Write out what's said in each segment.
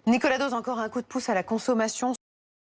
Nicolas Dose, encore un coup de pouce à la consommation.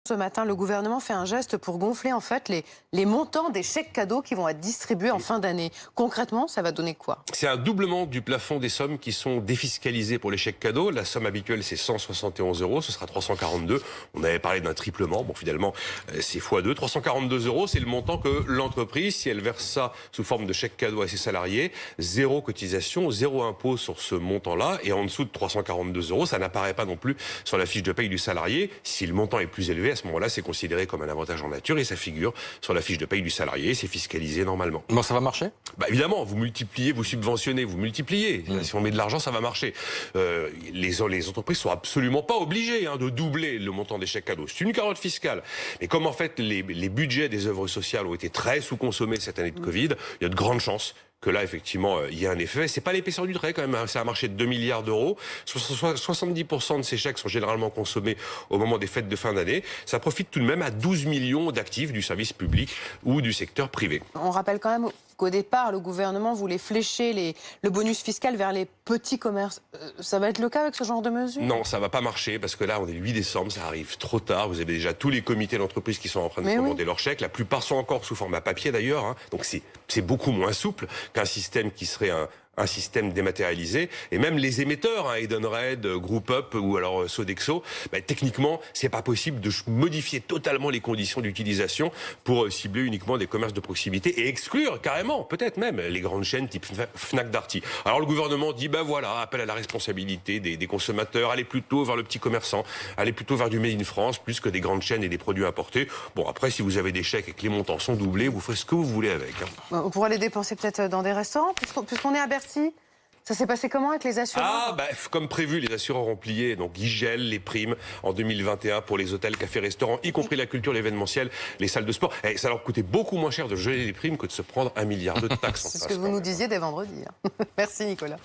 Ce matin, le gouvernement fait un geste pour gonfler en fait les montants des chèques cadeaux qui vont être distribués en fin d'année. Concrètement, ça va donner quoi? C'est un doublement du plafond des sommes qui sont défiscalisées pour les chèques cadeaux. La somme habituelle, c'est 171 €, ce sera 342. On avait parlé d'un triplement, bon finalement, c'est x2. 342 €, c'est le montant que l'entreprise, si elle verse ça sous forme de chèque cadeau à ses salariés, zéro cotisation, zéro impôt sur ce montant-là. Et en dessous de 342 €, ça n'apparaît pas non plus sur la fiche de paye du salarié. Si le montant est plus élevé, à ce moment-là, c'est considéré comme un avantage en nature et ça figure sur la fiche de paye du salarié. C'est fiscalisé normalement. Bon, ça va marcher? Bah évidemment, vous multipliez, vous subventionnez, vous multipliez. Si on met de l'argent, ça va marcher. Les entreprises sont absolument pas obligées de doubler le montant des chèques cadeaux. C'est une carotte fiscale. Mais comme en fait les budgets des œuvres sociales ont été très sous-consommés cette année de Covid, il y a de grandes chances que là, effectivement, il y a un effet. C'est pas l'épaisseur du trait, quand même. C'est un marché de 2 milliards d'euros. 70% de ces chèques sont généralement consommés au moment des fêtes de fin d'année. Ça profite tout de même à 12 millions d'actifs du service public ou du secteur privé. On rappelle quand même qu'au départ, le gouvernement voulait flécher le bonus fiscal vers les petits commerces. Ça va être le cas avec ce genre de mesures? Non, ça va pas marcher parce que là, on est le 8 décembre, ça arrive trop tard. Vous avez déjà tous les comités d'entreprise qui sont en train de commander leurs chèques. La plupart sont encore sous format papier d'ailleurs. Donc c'est beaucoup moins souple qu'un système qui serait un système dématérialisé. Et même les émetteurs, Edenred, Group Up ou alors Sodexo, techniquement, c'est pas possible de modifier totalement les conditions d'utilisation pour cibler uniquement des commerces de proximité et exclure carrément, peut-être même, les grandes chaînes type Fnac, Darty. Alors le gouvernement dit, voilà, appel à la responsabilité des consommateurs, allez plutôt vers le petit commerçant, allez plutôt vers du Made in France, plus que des grandes chaînes et des produits importés. Bon, après, si vous avez des chèques et que les montants sont doublés, vous ferez ce que vous voulez avec. On pourra les dépenser peut-être dans des restaurants, puisqu'on est à Bercy. Ça s'est passé comment avec les assureurs? Comme prévu, les assureurs ont plié. Donc, ils gèlent les primes en 2021 pour les hôtels, cafés, restaurants, y compris la culture, l'événementiel, les salles de sport. Et ça leur coûtait beaucoup moins cher de geler les primes que de se prendre 1 milliard de taxes. C'est ce que vous nous disiez dès vendredi. Merci, Nicolas.